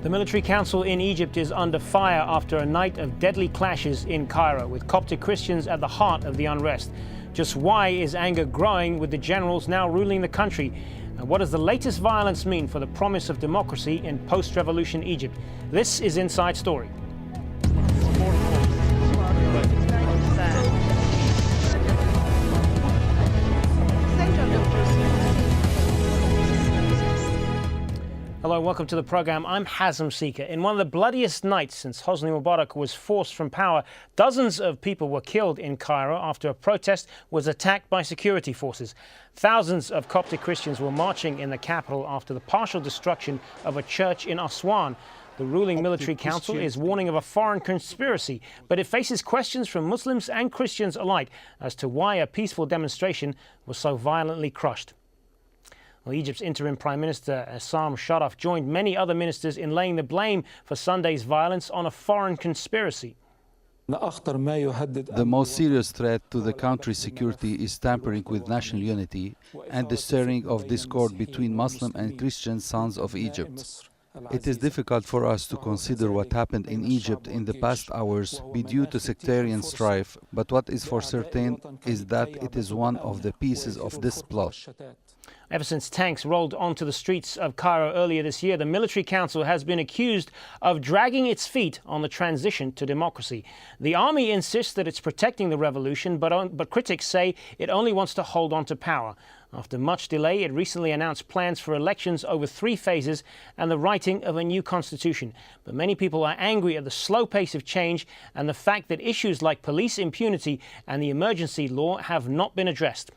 The military council in Egypt is under fire after a night of deadly clashes in Cairo, with Coptic Christians at the heart of the unrest. Just why is anger growing with the generals now ruling the country? And what does the latest violence mean for the promise of democracy in post-revolution Egypt? This is Inside Story. Hello and welcome to the program. I'm Hazem Seeker. In one of the bloodiest nights since Hosni Mubarak was forced from power, dozens of people were killed in Cairo after a protest was attacked by security forces. Thousands of Coptic Christians were marching in the capital after the partial destruction of a church in Aswan. The ruling military council is warning of a foreign conspiracy, but it faces questions from Muslims and Christians alike as to why a peaceful demonstration was so violently crushed. Well, Egypt's interim Prime Minister Essam Sharaf joined many other ministers in laying the blame for Sunday's violence on a foreign conspiracy. The most serious threat to the country's security is tampering with national unity and the stirring of discord between Muslim and Christian sons of Egypt. It is difficult for us to consider what happened in Egypt in the past hours be due to sectarian strife, but what is for certain is that it is one of the pieces of this plot. Ever since tanks rolled onto the streets of Cairo earlier this year, the military council has been accused of dragging its feet on the transition to democracy. The army insists that it's protecting the revolution, but critics say it only wants to hold on to power. After much delay, it recently announced plans for elections over 3 phases and the writing of a new constitution. But many people are angry at the slow pace of change and the fact that issues like police impunity and the emergency law have not been addressed.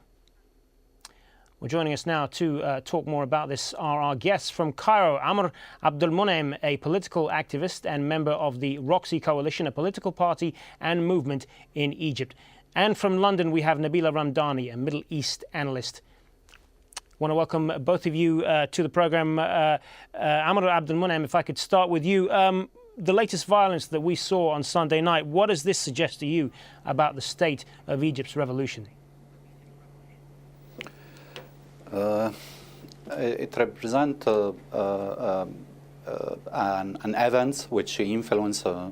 Well, joining us now to talk more about this are our guests from Cairo, Amr Abdulmunem, a political activist and member of the Roxy Coalition, a political party and movement in Egypt. And from London, we have Nabila Ramdani, a Middle East analyst. I want to welcome both of you to the program. Amr Abdulmunem, if I could start with you. The latest violence that we saw on Sunday night, what does this suggest to you about the state of Egypt's revolution? It represents an event which influence the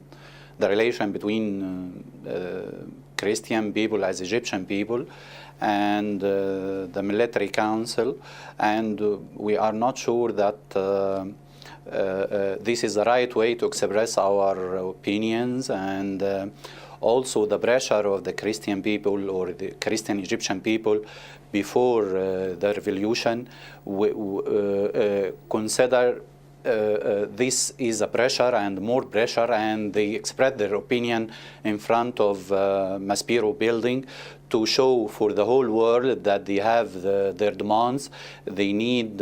relation between Christian people as Egyptian people and the military council, and we are not sure that this is the right way to express our opinions, and also the pressure of the Christian people or the Christian Egyptian people before the revolution consider this is a pressure and more pressure, and they express their opinion in front of Maspero building to show for the whole world that they have their demands. They need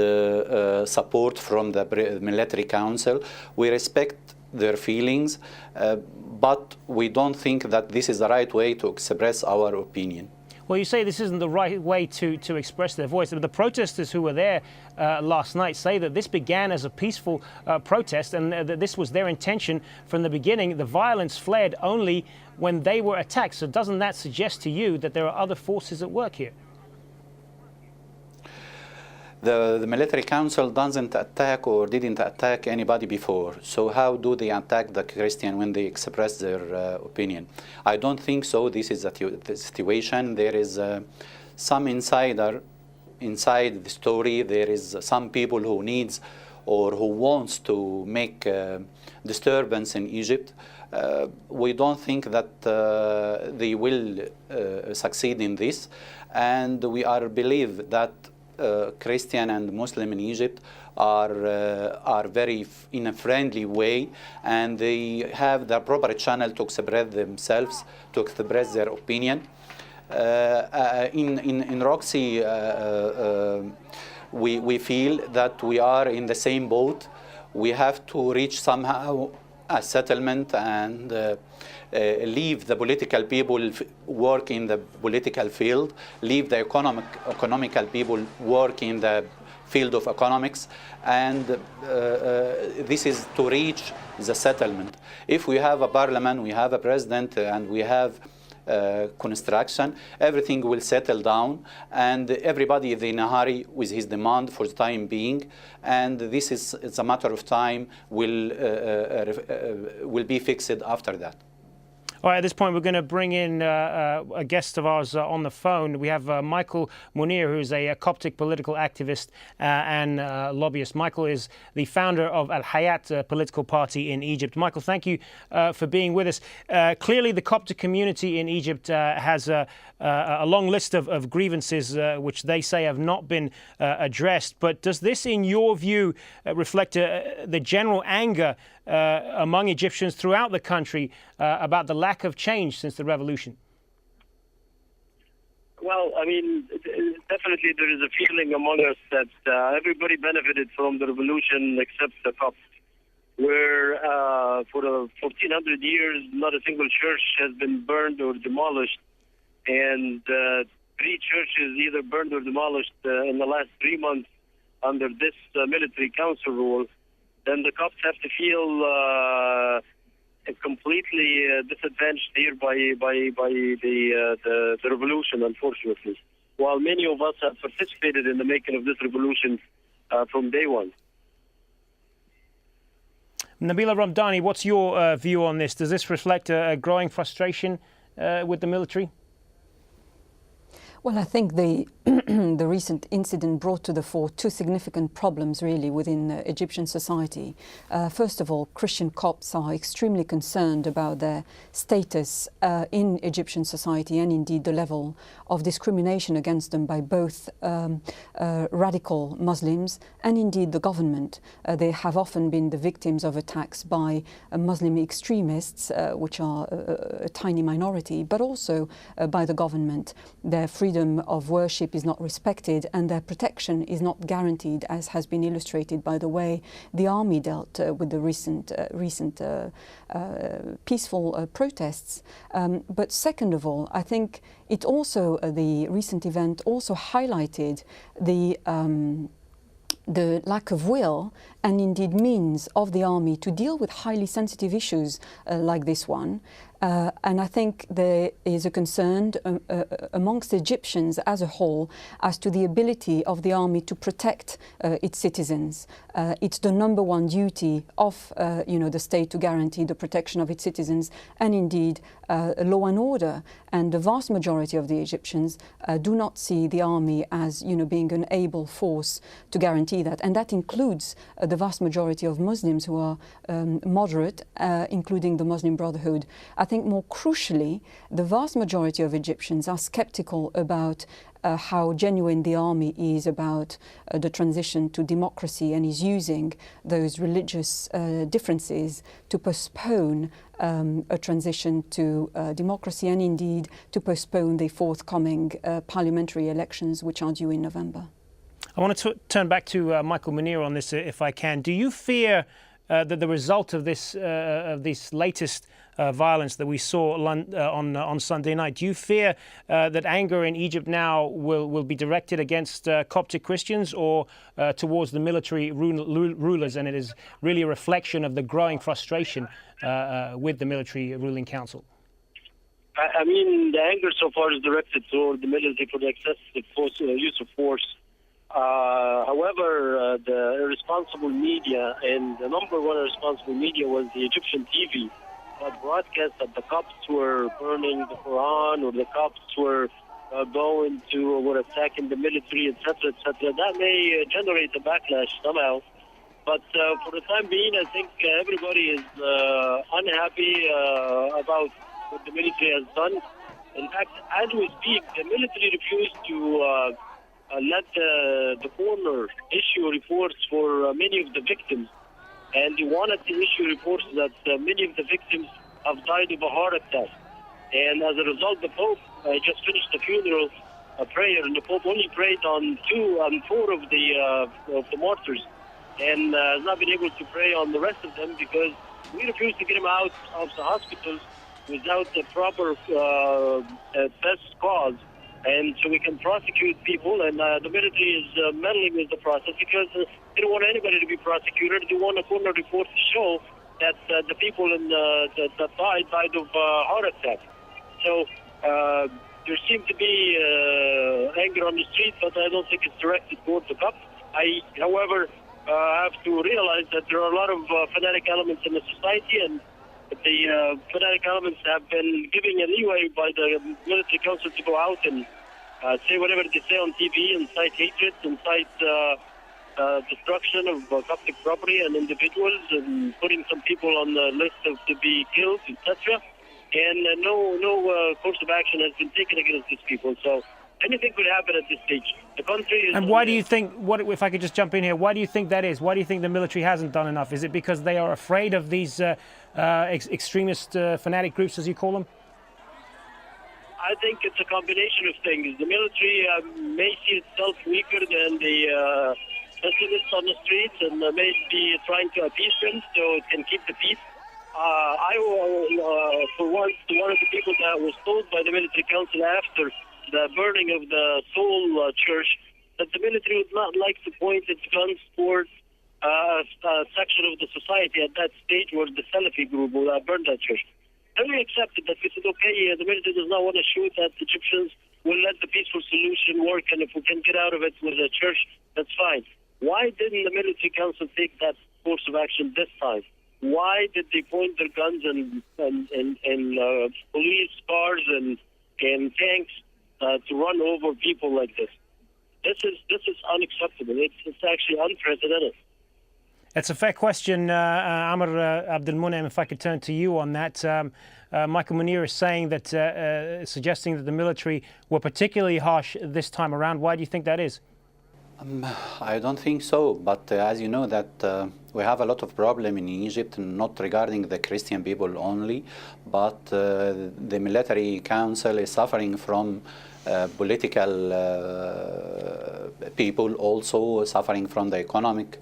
support from the military council. We respect their feelings, but we don't think that this is the right way to express our opinion. Well, you say this isn't the right way to express their voice. The protesters who were there last night say that this began as a peaceful protest and that this was their intention from the beginning. The violence flared only when they were attacked. So doesn't that suggest to you that there are other forces at work here? The military council doesn't attack or didn't attack anybody before. So how do they attack the Christian when they express their opinion? I don't think so. This is the situation. There is some insider inside the story. There is some people who needs or who wants to make disturbance in Egypt. We don't think that they will succeed in this, and we are believe that Christian and Muslim in Egypt are very in a friendly way, and they have the proper channel to express themselves, to express their opinion. In Roxy, we feel that we are in the same boat. We have to reach somehow a settlement and leave the political people work in the political field, leave the economical people work in the field of economics, and this is to reach the settlement. If we have a parliament, we have a president, and we have construction, everything will settle down, and everybody is in a hurry with his demand for the time being, and this is, it's a matter of time, will be fixed after that. All right, at this point, we're going to bring in a guest of ours on the phone. We have Michael Munir, who's a Coptic political activist and lobbyist. Michael is the founder of Al Hayat political party in Egypt. Michael, thank you for being with us. Clearly, the Coptic community in Egypt has a long list of grievances which they say have not been addressed. But does this, in your view, reflect the general anger among Egyptians throughout the country about the lack of change since the revolution? Well, I mean, definitely there is a feeling among us that everybody benefited from the revolution except the Copts, where for 1,400 years not a single church has been burned or demolished, and 3 churches either burned or demolished in the last 3 months under this military council rule. Then the Copts have to feel completely disadvantaged here by the revolution, unfortunately. While many of us have participated in the making of this revolution from day one. Nabila Ramdani, what's your view on this? Does this reflect a growing frustration with the military? Well, I think the recent incident brought to the fore 2 significant problems really within Egyptian society. First of all, Christian Copts are extremely concerned about their status in Egyptian society, and indeed the level of discrimination against them by both radical Muslims and indeed the government. They have often been the victims of attacks by Muslim extremists, which are a tiny minority, but also by the government. Their freedom of worship is not respected, and their protection is not guaranteed, as has been illustrated by the way the army dealt with the recent peaceful protests. But second of all, I think it also the recent event also highlighted the lack of will and indeed means of the army to deal with highly sensitive issues like this one. And I think there is a concern amongst Egyptians as a whole as to the ability of the army to protect its citizens. It's the number one duty of the state to guarantee the protection of its citizens and indeed law and order. And the vast majority of the Egyptians do not see the army as being an able force to guarantee that. And that includes the vast majority of Muslims who are moderate, including the Muslim Brotherhood. I think more crucially, the vast majority of Egyptians are skeptical about how genuine the army is about the transition to democracy, and is using those religious differences to postpone a transition to democracy, and indeed to postpone the forthcoming parliamentary elections, which are due in November. I want to turn back to Michael Munir on this, if I can. Do you fear that the result of this latest violence that we saw on Sunday night, do you fear that anger in Egypt now will be directed against Coptic Christians or towards the military rulers, and it is really a reflection of the growing frustration with the military ruling council? I mean, the anger so far is directed toward the military for the excessive use of force. However, the irresponsible media, and the number one irresponsible media was the Egyptian TV, that broadcast that the Copts were burning the Quran, or the Copts were attacking the military, etc., etc. That may generate a backlash somehow. But for the time being, I think everybody is unhappy about what the military has done. In fact, as we speak, the military refused to let the coroner issue reports for many of the victims. And they wanted to issue reports that many of the victims have died of a heart attack. And as a result, the Pope just finished the funeral prayer, and the Pope only prayed on 4 of the martyrs, and has not been able to pray on the rest of them because we refused to get him out of the hospitals without the proper best cause. And so we can prosecute people, and the military is meddling with the process because they don't want anybody to be prosecuted. They want a coroner report to show that the people that died of heart attack. So There seemed to be anger on the street, but I don't think it's directed toward the COP. I, however, have to realize that there are a lot of fanatic elements in the society, and the fanatic elements have been giving a leeway by the military council to go out and say whatever they say on TV, incite hatred, incite destruction of Coptic property and individuals, and putting some people on the list of to be killed, etc. And no course of action has been taken against these people. So anything could happen at this stage. The country is... And why do you think, if I could just jump in here, why do you think that is? Why do you think the military hasn't done enough? Is it because they are afraid of these extremist fanatic groups, as you call them? I think it's a combination of things. The military may see itself weaker than the pessimists on the streets, and may be trying to appease them so it can keep the peace. For one of the people that was told by the military council after the burning of the Seoul church that the military would not like to point its guns towards a section of the society at that stage where the Salafi group will burn that church. And we accepted that. We said, okay, the military does not want to shoot at Egyptians. We'll let the peaceful solution work, and if we can get out of it with the church, that's fine. Why didn't the military council take that course of action this time? Why did they point their guns and police cars and tanks to run over people like this? This is unacceptable. It's actually unprecedented. It's a fair question, Amr Abdel Munem, if I could turn to you on that. Michael Munir is saying that, suggesting that the military were particularly harsh this time around. Why do you think that is? I don't think so, but as you know that we have a lot of problem in Egypt, not regarding the Christian people only, but the military council is suffering from political people, also suffering from the economic,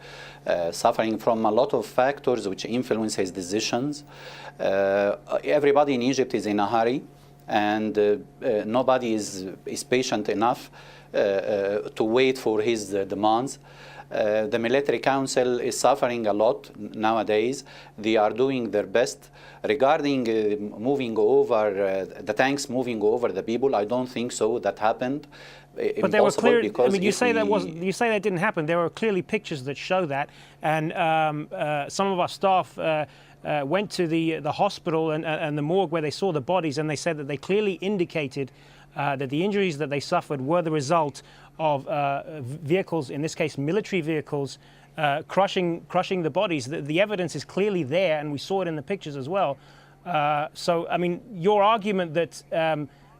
suffering from a lot of factors which influence his decisions. Everybody in Egypt is in a hurry, and nobody is patient enough to wait for his demands. The military council is suffering a lot nowadays. They are doing their best. Regarding moving over, the tanks moving over the people, I don't think so that happened. But there were clear, I mean, you say that didn't happen. There are clearly pictures that show that. And some of our staff went to the hospital and the morgue where they saw the bodies, and they said that they clearly indicated that the injuries that they suffered were the result of vehicles, in this case military vehicles, crushing the bodies. The evidence is clearly there, and we saw it in the pictures as well. So, I mean, your argument that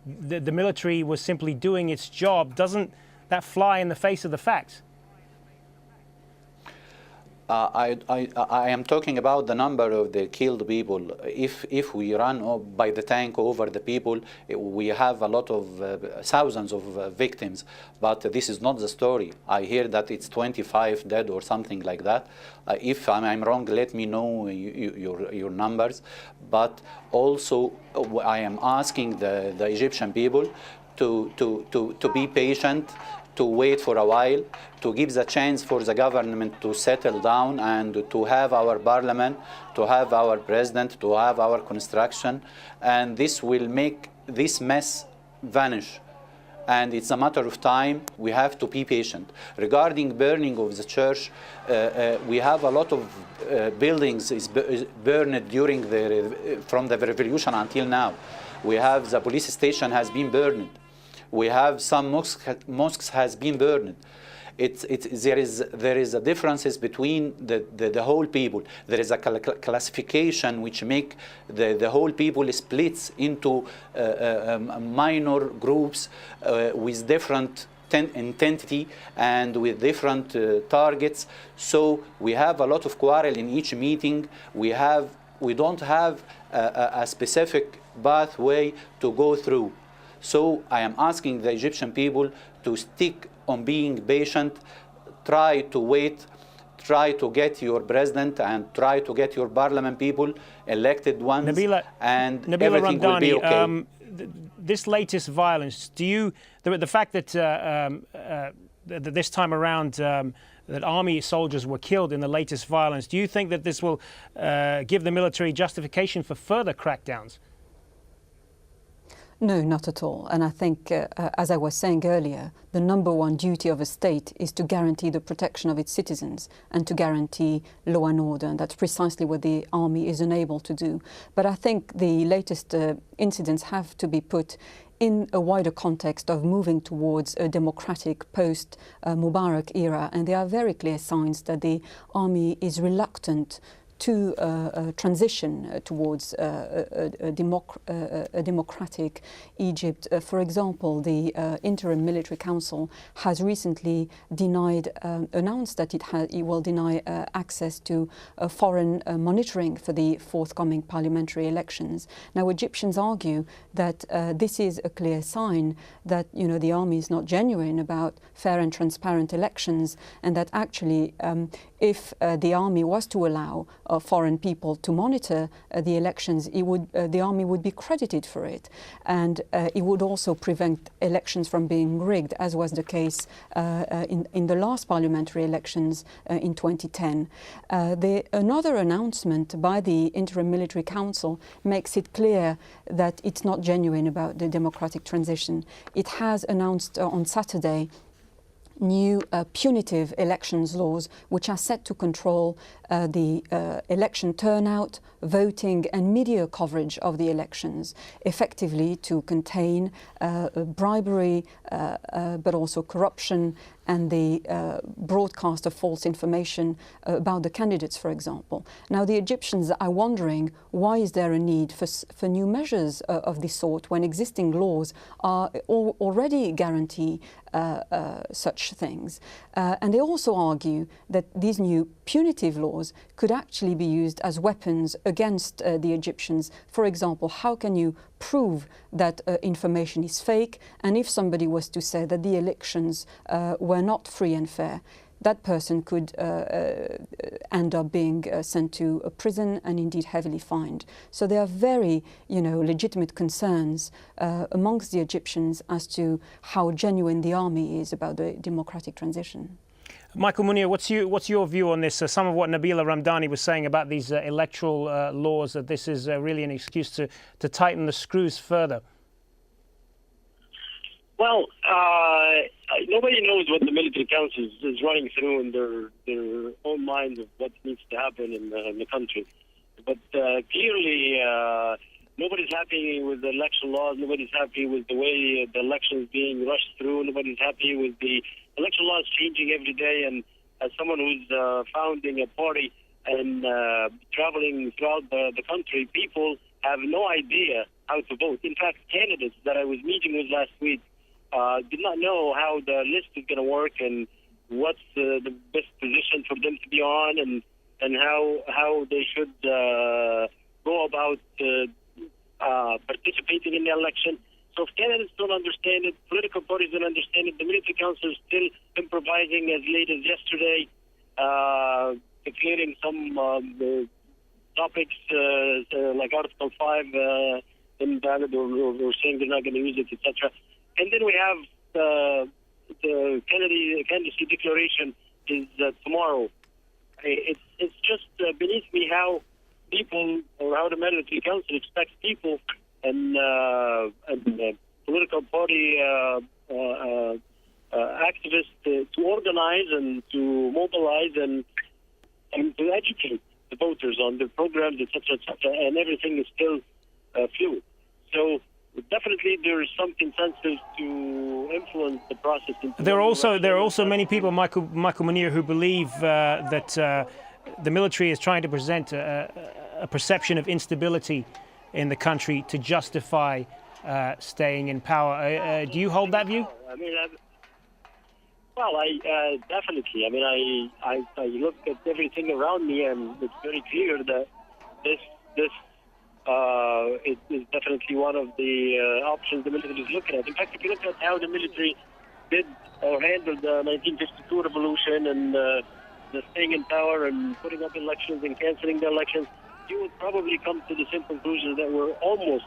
the military was simply doing its job, doesn't that fly in the face of the facts? I am talking about the number of the killed people. If we run by the tank over the people, we have a lot of thousands of victims. But this is not the story. I hear that it's 25 dead or something like that. If I'm wrong, let me know your numbers. But also, I am asking the Egyptian people to be patient, to wait for a while, to give the chance for the government to settle down and to have our parliament, to have our president, to have our construction, and this will make this mess vanish. And it's a matter of time. We have to be patient. Regarding burning of the church, we have a lot of buildings is burned during from the revolution until now. We have the police station has been burned. We have some mosques has been burned. There is a differences between the whole people. There is a classification which make the whole people splits into minor groups with different intensity and with different targets. So we have a lot of quarrel in each meeting. We don't have a specific pathway to go through. So I am asking the Egyptian people to stick on being patient, try to wait, try to get your president and try to get your parliament people, elected ones, and Nabila everything Ramdani, will be okay. This latest violence, the fact that this time around that army soldiers were killed in the latest violence, do you think that this will give the military justification for further crackdowns? No, not at all. And I think, as I was saying earlier, the number one duty of a state is to guarantee the protection of its citizens and to guarantee law and order. And that's precisely what the army is unable to do. But I think the latest incidents have to be put in a wider context of moving towards a democratic post-Mubarak era. And there are very clear signs that the army is reluctant to transition towards a democratic Egypt. For example, the Interim Military Council has recently announced that it will deny access to foreign monitoring for the forthcoming parliamentary elections. Now, Egyptians argue that this is a clear sign that, the army is not genuine about fair and transparent elections, and that actually, if the army was to allow foreign people to monitor the elections, the army would be credited for it, and it would also prevent elections from being rigged, as was the case in the last parliamentary elections in 2010. Another announcement by the Interim Military Council makes it clear that it's not genuine about the democratic transition. It has announced on Saturday new punitive elections laws, which are set to control the election turnout, voting and media coverage of the elections, effectively to contain bribery, but also corruption and the broadcast of false information about the candidates, for example. Now, the Egyptians are wondering, why is there a need for new measures of this sort when existing laws are already guarantee such things? And they also argue that these new punitive laws could actually be used as weapons against the Egyptians. For example, how can you prove that information is fake? And if somebody was to say that the elections were not free and fair, that person could end up being sent to a prison and indeed heavily fined. So there are very, legitimate concerns amongst the Egyptians as to how genuine the army is about the democratic transition. Michael Munir, what's your view on this? Some of what Nabila Ramdani was saying about these electoral laws, that this is really an excuse to tighten the screws further. Well, nobody knows what the military council is running through in their own minds of what needs to happen in the country. But clearly, nobody's happy with the election laws. Nobody's happy with the way the election is being rushed through. Nobody's happy with the election laws changing every day. And as someone who's founding a party and traveling throughout the country, people have no idea how to vote. In fact, candidates that I was meeting with last week did not know how the list is going to work and what's the best position for them to be on, and how they should go about participating in the election. So if candidates don't understand it, political parties don't understand it, the military council is still improvising as late as yesterday, declaring some topics like Article 5 invalid or saying they're not going to use it, etc. And then we have the candidacy declaration is tomorrow. It's just beneath me how people, or how the military council expects people and political party activists to organize and to mobilize and to educate the voters on the programs, etc., and everything is still fluid. So definitely there is something sensitive to influence the process. There are also many people, Michael Munir, who believe that the military is trying to present a perception of instability in the country to justify staying in power. Do you hold that view? I mean, definitely. I mean, I look at everything around me, and it's very clear that this is definitely one of the options the military is looking at. In fact, if you look at how the military did or handled the 1952 revolution and the staying in power and putting up elections and cancelling the elections, you would probably come to the same conclusion that we're almost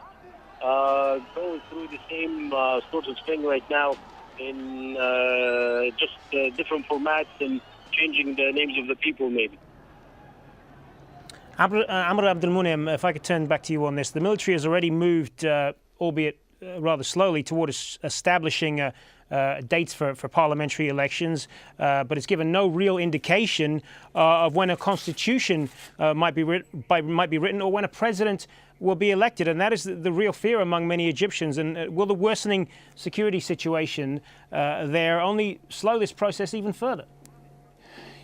going through the same sort of thing right now in just different formats and changing the names of the people, maybe. Amr Abdelmunem, if I could turn back to you on this. The military has already moved, albeit rather slowly toward establishing dates for parliamentary elections, but it's given no real indication of when a constitution might be written or when a president will be elected. And that is the real fear among many Egyptians. And will the worsening security situation there only slow this process even further?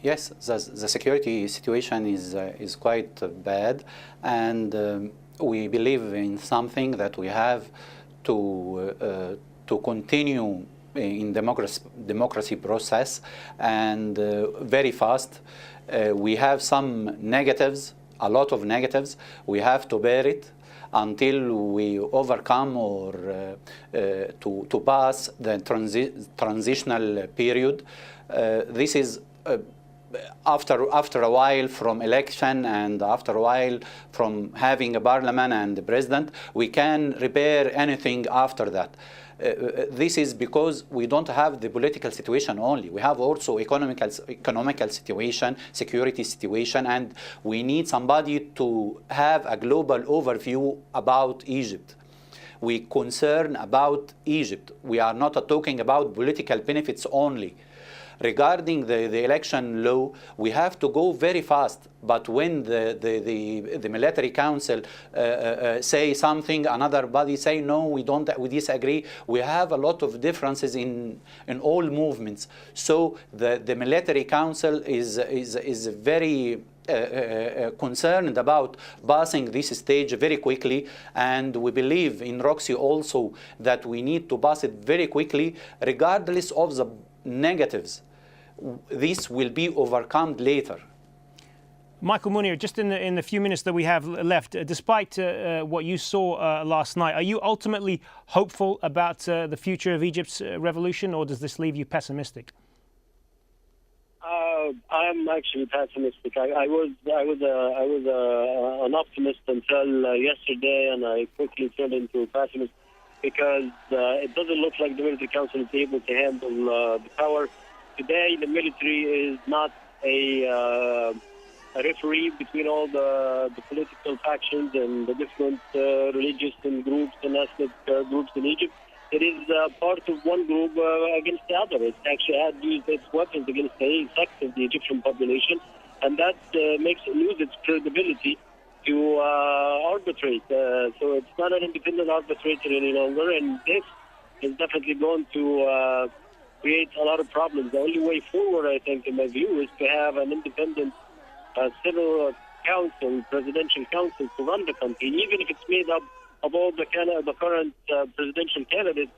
Yes, the security situation is quite bad, and we believe in something that we have to continue in democracy process, and very fast. We have some negatives, a lot of negatives. We have to bear it until we overcome or to pass the transitional period. This is after a while from election, and after a while from having a parliament and the president, we can repair anything after that. This is because we don't have the political situation only. We have also economical situation, security situation, and we need somebody to have a global overview about Egypt. We concern about Egypt. We are not talking about political benefits only. Regarding the election law, we have to go very fast. But when the military council say something, another body say no, we disagree. We have a lot of differences in all movements. So the military council is very concerned about passing this stage very quickly, and we believe in Roxy also that we need to pass it very quickly, regardless of the negatives. This will be overcome later. Michael Munir, just in the few minutes that we have left, despite what you saw last night, are you ultimately hopeful about the future of Egypt's revolution, or does this leave you pessimistic? I'm actually pessimistic. I was an optimist until yesterday, and I quickly turned into a pessimist because it doesn't look like the military council is able to handle the power. Today, the military is not a referee between all the political factions and the different religious and groups and ethnic groups in Egypt. It is part of one group against the other. It actually had used its weapons against the sect of the Egyptian population, and that makes it lose its credibility to arbitrate. So it's not an independent arbitrator any longer, and this is definitely going to create a lot of problems. The only way forward, I think, in my view, is to have an independent civil council, presidential council to run the country, even if it's made up of all the current presidential candidates,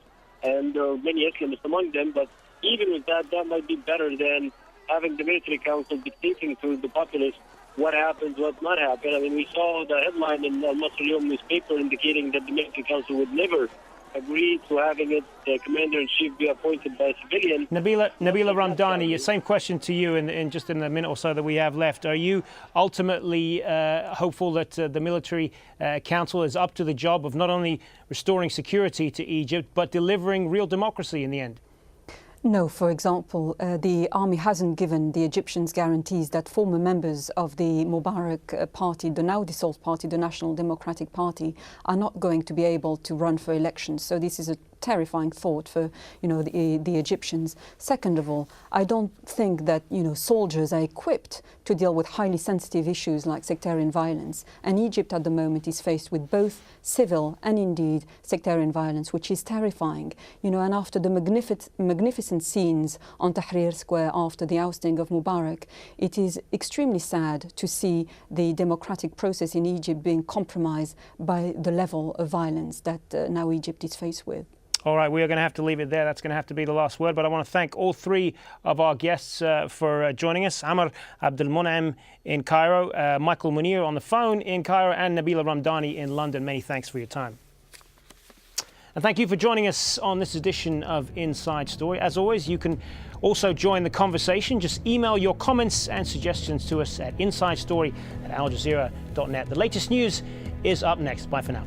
and many Islamists among them. But even with that, that might be better than having the military council dictating to the populace what happens, what not happen. I mean, we saw the headline in Al Masr Al-Yawm newspaper indicating that the military council would never agree to having its commander-in-chief be appointed by a civilian. Nabila Ramdani, same question to you in just in the minute or so that we have left. Are you ultimately hopeful that the military council is up to the job of not only restoring security to Egypt, but delivering real democracy in the end? No, for example, the army hasn't given the Egyptians guarantees that former members of the Mubarak party, the now dissolved party, the National Democratic Party, are not going to be able to run for elections. So this is a terrifying thought for, the Egyptians. Second of all, I don't think that, soldiers are equipped to deal with highly sensitive issues like sectarian violence. And Egypt at the moment is faced with both civil and indeed sectarian violence, which is terrifying. And after the magnificent scenes on Tahrir Square after the ousting of Mubarak, it is extremely sad to see the democratic process in Egypt being compromised by the level of violence that now Egypt is faced with. All right, we are going to have to leave it there. That's going to have to be the last word. But I want to thank all three of our guests for joining us. Amr Abdelmonem in Cairo, Michael Munir on the phone in Cairo, and Nabila Ramdani in London. Many thanks for your time. And thank you for joining us on this edition of Inside Story. As always, you can also join the conversation. Just email your comments and suggestions to us at insidestory@aljazeera.net. The latest news is up next. Bye for now.